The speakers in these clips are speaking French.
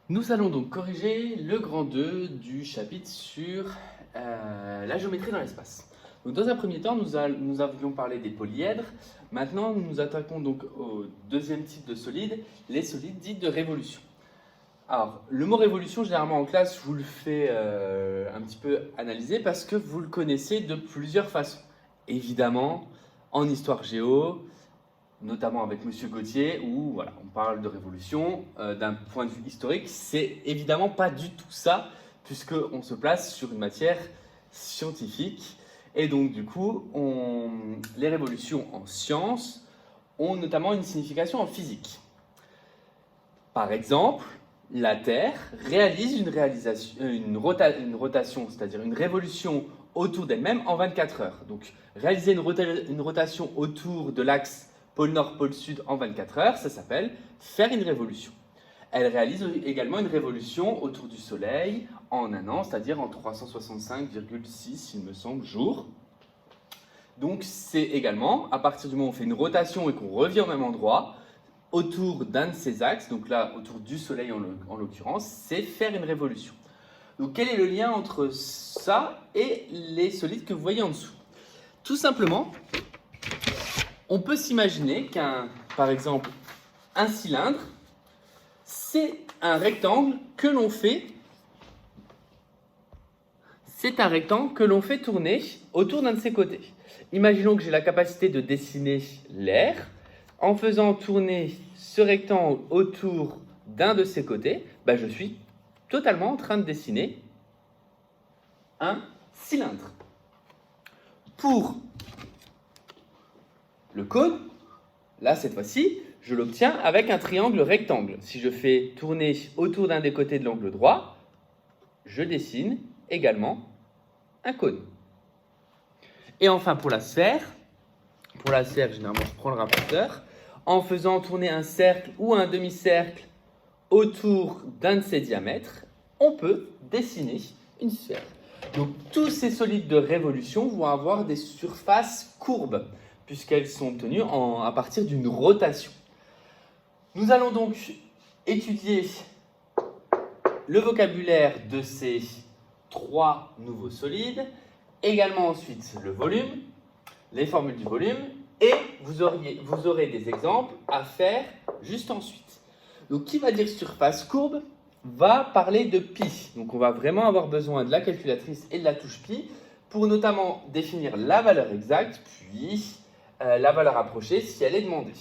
Nous allons donc corriger le grand 2 du chapitre sur la géométrie dans l'espace. Donc dans un premier temps, nous avions parlé des polyèdres. Maintenant, nous nous attaquons donc au deuxième type de solides, les solides dits de révolution. Alors, le mot révolution, généralement en classe, je vous le fais un petit peu analyser parce que vous le connaissez de plusieurs façons. Évidemment, en histoire géo, notamment avec Monsieur Gauthier, où voilà, on parle de révolution d'un point de vue historique. C'est évidemment pas du tout ça, puisqu'on se place sur une matière scientifique. Et donc, du coup, les révolutions en sciences ont notamment une signification en physique. Par exemple, la Terre réalise une rotation, c'est-à-dire une révolution autour d'elle-même en 24 heures. Donc, réaliser une rotation autour de l'axe pôle nord, pôle sud en 24 heures, ça s'appelle faire une révolution. Elle réalise également une révolution autour du Soleil en un an, c'est-à-dire en 365,6, il me semble, jours. Donc c'est également, à partir du moment où on fait une rotation et qu'on revient au même endroit, autour d'un de ces axes, donc là autour du Soleil en l'occurrence, c'est faire une révolution. Donc quel est le lien entre ça et les solides que vous voyez en dessous? Tout simplement, on peut s'imaginer par exemple, un cylindre, c'est un rectangle que l'on fait tourner autour d'un de ses côtés. Imaginons que j'ai la capacité de dessiner l'air. En faisant tourner ce rectangle autour d'un de ses côtés, je suis totalement en train de dessiner un cylindre. Pour le cône, là cette fois-ci, je l'obtiens avec un triangle rectangle. Si je fais tourner autour d'un des côtés de l'angle droit, je dessine également un cône. Et enfin pour la sphère, généralement je prends le rapporteur, en faisant tourner un cercle ou un demi-cercle autour d'un de ses diamètres, on peut dessiner une sphère. Donc tous ces solides de révolution vont avoir des surfaces courbes, puisqu'elles sont obtenues à partir d'une rotation. Nous allons donc étudier le vocabulaire de ces trois nouveaux solides, également ensuite le volume, les formules du volume, et vous aurez des exemples à faire juste ensuite. Donc qui va dire surface courbe va parler de pi. Donc on va vraiment avoir besoin de la calculatrice et de la touche pi pour notamment définir la valeur exacte, puis la valeur approchée si elle est demandée.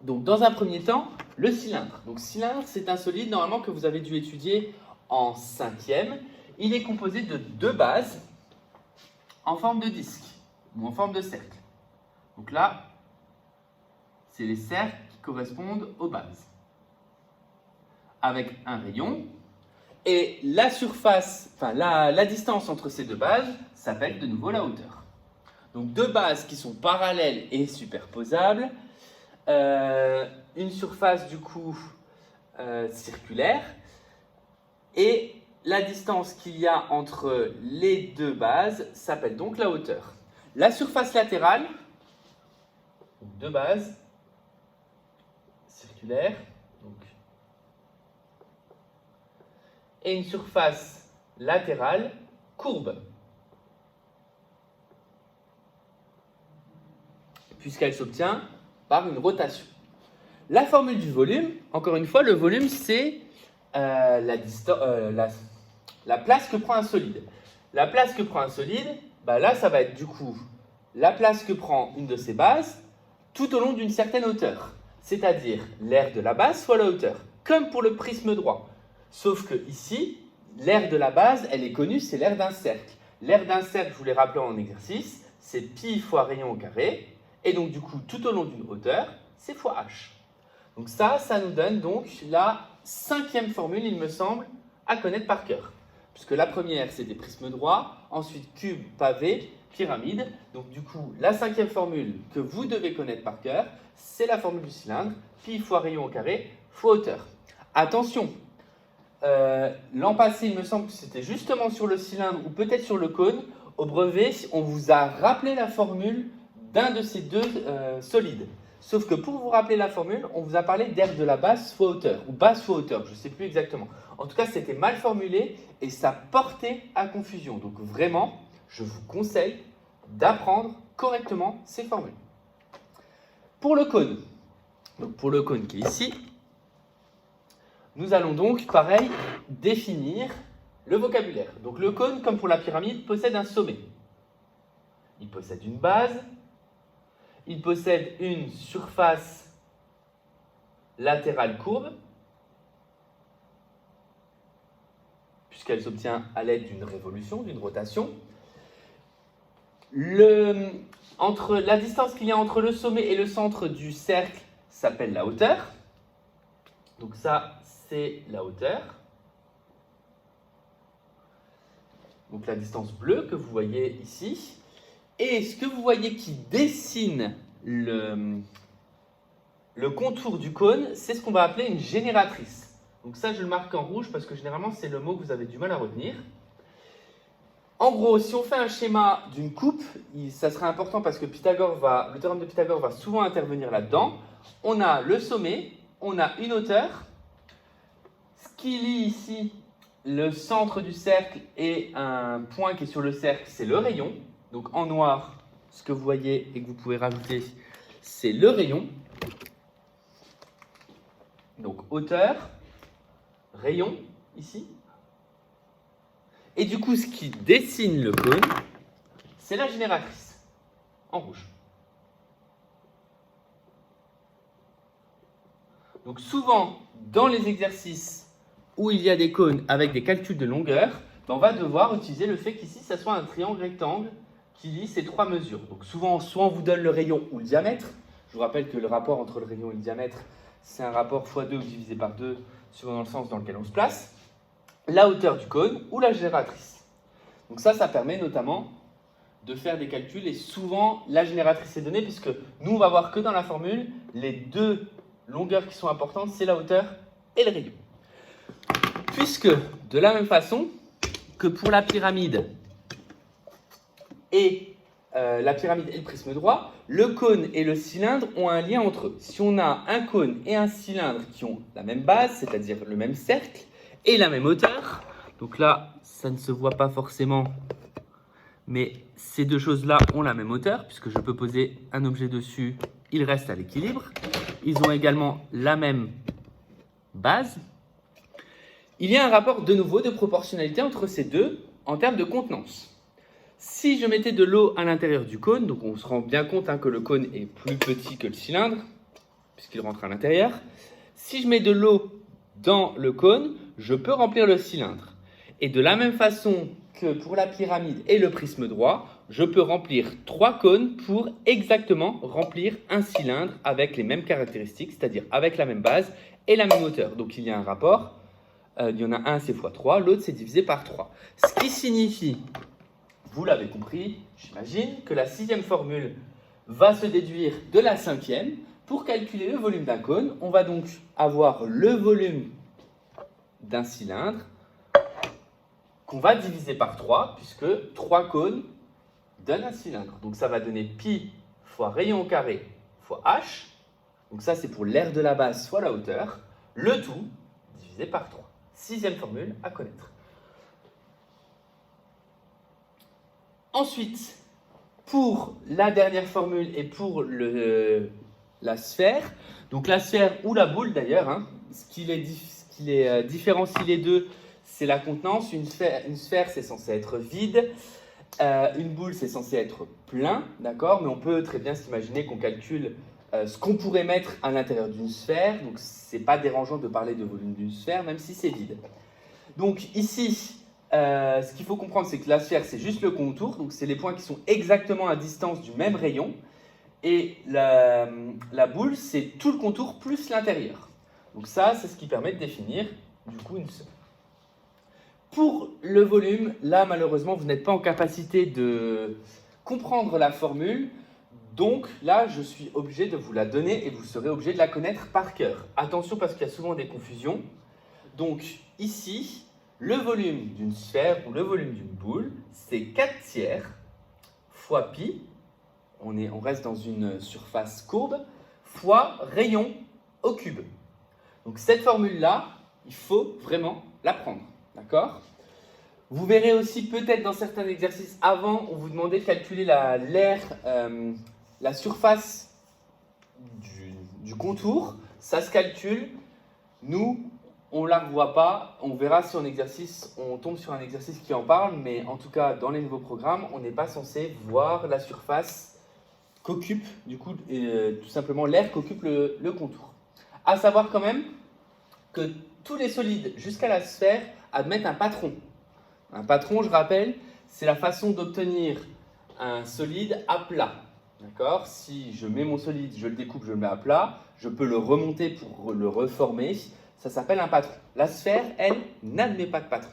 Donc dans un premier temps, le cylindre. Donc cylindre, c'est un solide normalement que vous avez dû étudier en 5e. Il est composé de deux bases en forme de disque ou en forme de cercle. Donc là, c'est les cercles qui correspondent aux bases. Avec un rayon. Et la surface, la distance entre ces deux bases s'appelle de nouveau la hauteur. Donc deux bases qui sont parallèles et superposables. Une surface du coup circulaire. Et la distance qu'il y a entre les deux bases s'appelle donc la hauteur. La surface latérale, deux bases circulaires, et une surface latérale courbe, puisqu'elle s'obtient par une rotation. La formule du volume, encore une fois, le volume c'est la place que prend un solide. La place que prend un solide, là ça va être du coup la place que prend une de ses bases tout au long d'une certaine hauteur, c'est-à-dire l'aire de la base fois la hauteur, comme pour le prisme droit. Sauf que ici, l'aire de la base, elle est connue, c'est l'aire d'un cercle. L'aire d'un cercle, je vous l'ai rappelé en exercice, c'est pi fois rayon au carré, et donc du coup, tout au long d'une hauteur, c'est fois h. Donc ça nous donne donc la 5e formule, il me semble, à connaître par cœur. Puisque la première, c'était prisme droit, ensuite cube, pavé, pyramide. Donc du coup, la 5e formule que vous devez connaître par cœur, c'est la formule du cylindre, pi fois rayon au carré, fois hauteur. Attention, l'an passé, il me semble que c'était justement sur le cylindre ou peut-être sur le cône. Au brevet, on vous a rappelé la formule d'un de ces deux solides. Sauf que pour vous rappeler la formule, on vous a parlé d'aire de la base fois hauteur, ou base fois hauteur, je ne sais plus exactement. En tout cas, c'était mal formulé et ça portait à confusion. Donc vraiment, je vous conseille d'apprendre correctement ces formules. Pour le cône, donc pour le cône qui est ici, nous allons donc, pareil, définir le vocabulaire. Donc le cône, comme pour la pyramide, possède un sommet. Il possède une base, il possède une surface latérale courbe, puisqu'elle s'obtient à l'aide d'une révolution, d'une rotation. La distance qu'il y a entre le sommet et le centre du cercle s'appelle la hauteur. Donc ça, c'est la hauteur. Donc la distance bleue que vous voyez ici. Et ce que vous voyez qui dessine le contour du cône, c'est ce qu'on va appeler une génératrice. Donc ça, je le marque en rouge parce que généralement, c'est le mot que vous avez du mal à retenir. En gros, si on fait un schéma d'une coupe, ça sera important parce que le théorème de Pythagore va souvent intervenir là-dedans. On a le sommet, on a une hauteur. Ce qui lie ici le centre du cercle et un point qui est sur le cercle, c'est le rayon. Donc en noir, ce que vous voyez et que vous pouvez rajouter, c'est le rayon. Donc hauteur, rayon, ici. Et du coup, ce qui dessine le cône, c'est la génératrice, en rouge. Donc souvent, dans les exercices où il y a des cônes avec des calculs de longueur, on va devoir utiliser le fait qu'ici, ça soit un triangle rectangle qui lie ces trois mesures. Donc souvent, soit on vous donne le rayon ou le diamètre. Je vous rappelle que le rapport entre le rayon et le diamètre, c'est un rapport x2 ou divisé par 2, suivant le sens dans lequel on se place. La hauteur du cône ou la génératrice. Donc ça permet notamment de faire des calculs et souvent la génératrice est donnée puisque nous on va voir que dans la formule, les deux longueurs qui sont importantes, c'est la hauteur et le rayon. Puisque de la même façon que pour la pyramide et le prisme droit, le cône et le cylindre ont un lien entre eux. Si on a un cône et un cylindre qui ont la même base, c'est-à-dire le même cercle, et la même hauteur. Donc là, ça ne se voit pas forcément, mais ces deux choses-là ont la même hauteur, puisque je peux poser un objet dessus, il reste à l'équilibre. Ils ont également la même base. Il y a un rapport de nouveau de proportionnalité entre ces deux en termes de contenance. Si je mettais de l'eau à l'intérieur du cône, donc on se rend bien compte que le cône est plus petit que le cylindre, puisqu'il rentre à l'intérieur. Si je mets de l'eau dans le cône, je peux remplir le cylindre. Et de la même façon que pour la pyramide et le prisme droit, je peux remplir 3 cônes pour exactement remplir un cylindre avec les mêmes caractéristiques, c'est-à-dire avec la même base et la même hauteur. Donc il y a un rapport, il y en a un c'est x3, l'autre c'est divisé par 3. Ce qui signifie, vous l'avez compris, j'imagine, que la 6e formule va se déduire de la 5e. Pour calculer le volume d'un cône, on va donc avoir le volume d'un cylindre qu'on va diviser par 3, puisque 3 cônes donnent un cylindre. Donc ça va donner pi fois rayon au carré fois h. Donc ça, c'est pour l'aire de la base fois la hauteur. Le tout divisé par 3. 6e formule à connaître. Ensuite, pour la dernière formule et pour la sphère, donc la sphère ou la boule d'ailleurs, ce qui les différencie les deux, c'est la contenance. Une sphère, c'est censé être vide. Une boule, c'est censé être plein, d'accord? Mais on peut très bien s'imaginer qu'on calcule ce qu'on pourrait mettre à l'intérieur d'une sphère. Donc, ce n'est pas dérangeant de parler de volume d'une sphère, même si c'est vide. Donc, ici, ce qu'il faut comprendre, c'est que la sphère, c'est juste le contour. Donc, c'est les points qui sont exactement à distance du même rayon. Et la boule, c'est tout le contour plus l'intérieur. Donc ça, c'est ce qui permet de définir, du coup, une sphère. Pour le volume, là, malheureusement, vous n'êtes pas en capacité de comprendre la formule. Donc là, je suis obligé de vous la donner et vous serez obligé de la connaître par cœur. Attention, parce qu'il y a souvent des confusions. Donc ici, le volume d'une sphère ou le volume d'une boule, c'est 4/3 fois pi. On reste dans une surface courbe, fois rayon au cube. Donc cette formule-là, il faut vraiment l'apprendre, d'accord? Vous verrez aussi peut-être dans certains exercices avant, on vous demandait de calculer la surface du contour. Ça se calcule. Nous, on ne la revoit pas. On verra si on tombe sur un exercice qui en parle, mais en tout cas, dans les nouveaux programmes, on n'est pas censé voir la surface qu'occupe, du coup, tout simplement l'air qu'occupe le contour. À savoir quand même que tous les solides jusqu'à la sphère admettent un patron. Un patron, je rappelle, c'est la façon d'obtenir un solide à plat. D'accord? Si je mets mon solide, je le découpe, je le mets à plat, je peux le remonter pour le reformer. Ça s'appelle un patron. La sphère, elle, n'admet pas de patron.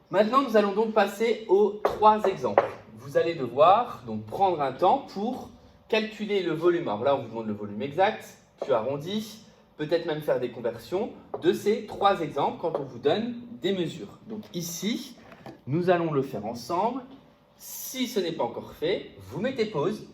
Maintenant, nous allons donc passer aux 3 exemples. Vous allez devoir donc prendre un temps pour calculer le volume. Alors là, on vous demande le volume exact, puis arrondi, peut-être même faire des conversions de ces 3 exemples quand on vous donne des mesures. Donc ici, nous allons le faire ensemble. Si ce n'est pas encore fait, vous mettez pause,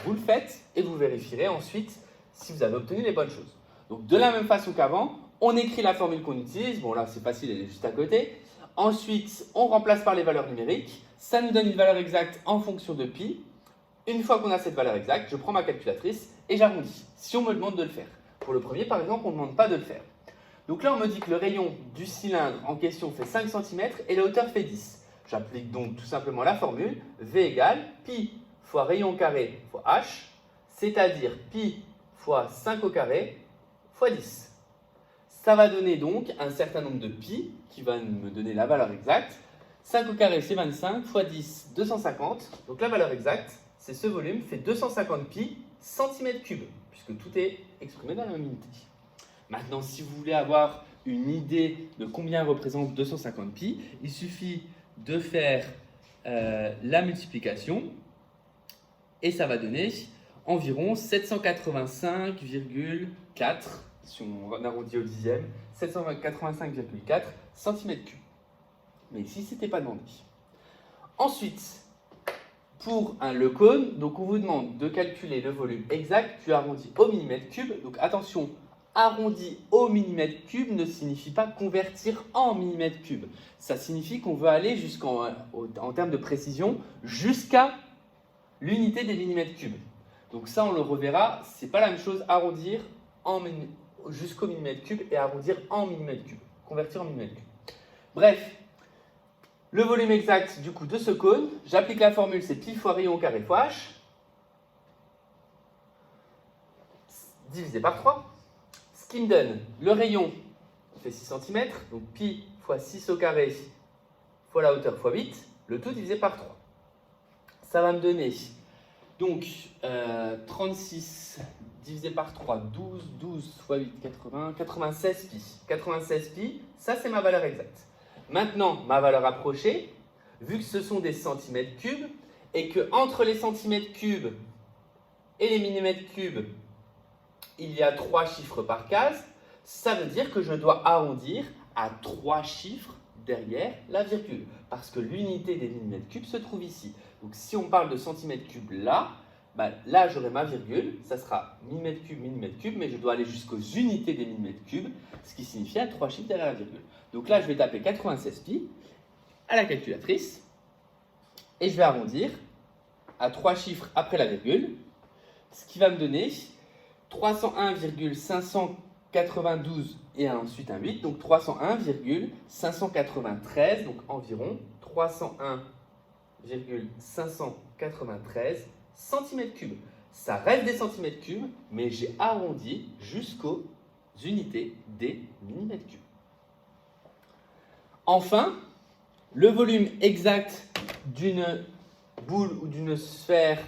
vous le faites et vous vérifierez ensuite si vous avez obtenu les bonnes choses. Donc de la même façon qu'avant, on écrit la formule qu'on utilise. Bon là, c'est facile, elle est juste à côté. Ensuite, on remplace par les valeurs numériques. Ça nous donne une valeur exacte en fonction de pi. Une fois qu'on a cette valeur exacte, je prends ma calculatrice et j'arrondis, si on me demande de le faire. Pour le premier, par exemple, on ne demande pas de le faire. Donc là, on me dit que le rayon du cylindre en question fait 5 cm et la hauteur fait 10. J'applique donc tout simplement la formule V égale pi fois rayon carré fois h, c'est-à-dire pi fois 5 au carré fois 10. Ça va donner donc un certain nombre de pi qui va me donner la valeur exacte. 5 au carré, c'est 25, fois 10, 250. Donc la valeur exacte, c'est ce volume, fait 250 pi centimètres cubes, puisque tout est exprimé dans la même unité. Maintenant, si vous voulez avoir une idée de combien représente 250 pi, il suffit de faire la multiplication et ça va donner environ 785,4, si on arrondit au dixième, 785,4 cm3. Mais ici, ce n'était pas demandé. Ensuite, pour le cône, donc on vous demande de calculer le volume exact, puis arrondi au millimètre cube. Donc attention, arrondi au millimètre cube ne signifie pas convertir en millimètre cube. Ça signifie qu'on veut aller en termes de précision jusqu'à l'unité des millimètres cubes. Donc ça, on le reverra, c'est pas la même chose arrondir jusqu'au millimètre cube et arrondir en millimètre cube, convertir en millimètre cube. Bref, le volume exact du coup de ce cône, j'applique la formule, c'est pi fois rayon carré fois h, divisé par 3. Ce qui me donne le rayon fait 6 cm, donc pi fois 6 au carré fois la hauteur fois 8, le tout divisé par 3. Ça va me donner donc 36 divisé par 3, 12, 12 fois 8, 80, 96 pi. 96 pi, ça c'est ma valeur exacte. Maintenant, ma valeur approchée, vu que ce sont des centimètres cubes, et que entre les centimètres cubes et les millimètres cubes, il y a 3 chiffres par case, ça veut dire que je dois arrondir à 3 chiffres derrière la virgule, parce que l'unité des millimètres cubes se trouve ici. Donc si on parle de centimètres cubes là, là j'aurai ma virgule, ça sera millimètre cube, mais je dois aller jusqu'aux unités des millimètres cubes, ce qui signifie à 3 chiffres derrière la virgule. Donc là je vais taper 96 pi à la calculatrice, et je vais arrondir à 3 chiffres après la virgule, ce qui va me donner 301,592 et ensuite un 8, donc 301,593, donc environ 301,593 cm3. Ça reste des centimètres cubes, mais j'ai arrondi jusqu'aux unités des millimètres cubes. Enfin, le volume exact d'une boule ou d'une sphère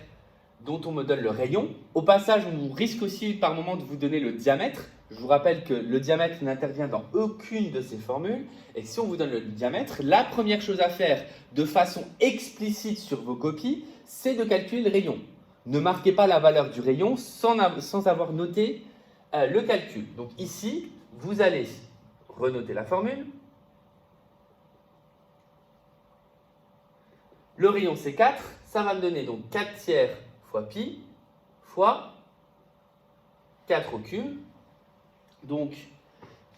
dont on me donne le rayon. Au passage, on risque aussi par moment de vous donner le diamètre. Je vous rappelle que le diamètre n'intervient dans aucune de ces formules. Et si on vous donne le diamètre, la première chose à faire de façon explicite sur vos copies, c'est de calculer le rayon. Ne marquez pas la valeur du rayon sans avoir noté le calcul. Donc ici, vous allez renoter la formule. Le rayon, c'est 4. Ça va me donner donc 4 tiers fois pi fois 4 au cube. Donc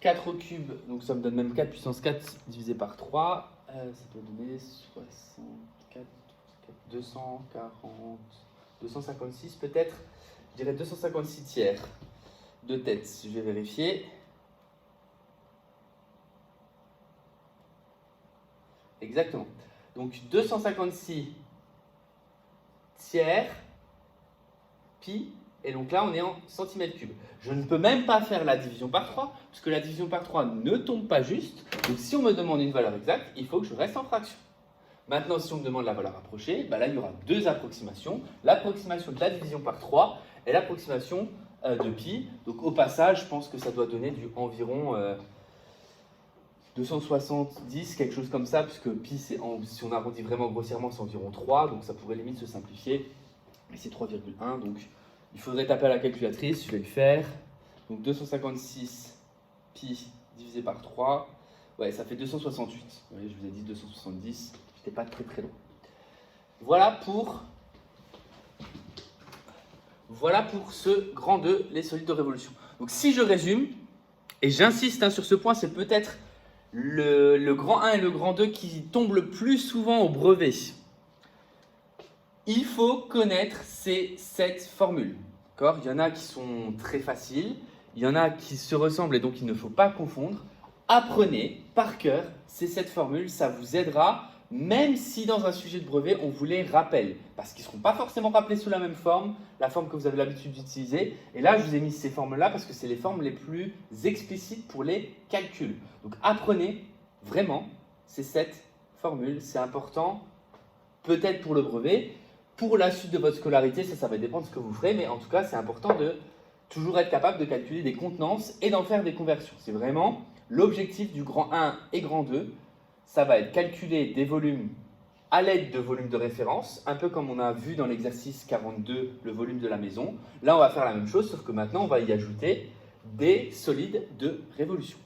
4 au cube, donc ça me donne même 4 puissance 4 divisé par 3. Ça doit donner 64, 240, 256 peut-être. Je dirais 256 tiers de tête, si je vais vérifier. Exactement. Donc 256 tiers pi, et donc là on est en centimètres cubes. Je ne peux même pas faire la division par 3, puisque la division par 3 ne tombe pas juste. Donc si on me demande une valeur exacte, il faut que je reste en fraction. Maintenant, si on me demande la valeur approchée, bah là il y aura deux approximations. L'approximation de la division par 3 et l'approximation de pi. Donc au passage, je pense que ça doit donner du environ 270, quelque chose comme ça, puisque pi, si on arrondit vraiment grossièrement, c'est environ 3, donc ça pourrait limite se simplifier. Et c'est 3,1, donc il faudrait taper à la calculatrice, je vais le faire. Donc 256 pi divisé par 3, ouais, ça fait 268. Vous voyez, je vous ai dit 270, j'étais pas très très loin. Voilà pour ce grand 2, les solides de révolution. Donc si je résume, et j'insiste sur ce point, c'est peut-être le grand 1 et le grand 2 qui tombent le plus souvent au brevet. Il faut connaître ces 7 formules. Il y en a qui sont très faciles, il y en a qui se ressemblent et donc il ne faut pas confondre. Apprenez par cœur ces 7 formules, ça vous aidera, même si dans un sujet de brevet, on vous les rappelle. Parce qu'ils ne seront pas forcément rappelés sous la même forme, la forme que vous avez l'habitude d'utiliser. Et là, je vous ai mis ces formes-là parce que c'est les formes les plus explicites pour les calculs. Donc apprenez vraiment ces 7 formules, c'est important, peut-être pour le brevet. Pour la suite de votre scolarité, ça va dépendre de ce que vous ferez, mais en tout cas, c'est important de toujours être capable de calculer des contenances et d'en faire des conversions. C'est vraiment l'objectif du grand 1 et grand 2. Ça va être calculer des volumes à l'aide de volumes de référence, un peu comme on a vu dans l'exercice 42, le volume de la maison. Là, on va faire la même chose, sauf que maintenant, on va y ajouter des solides de révolution.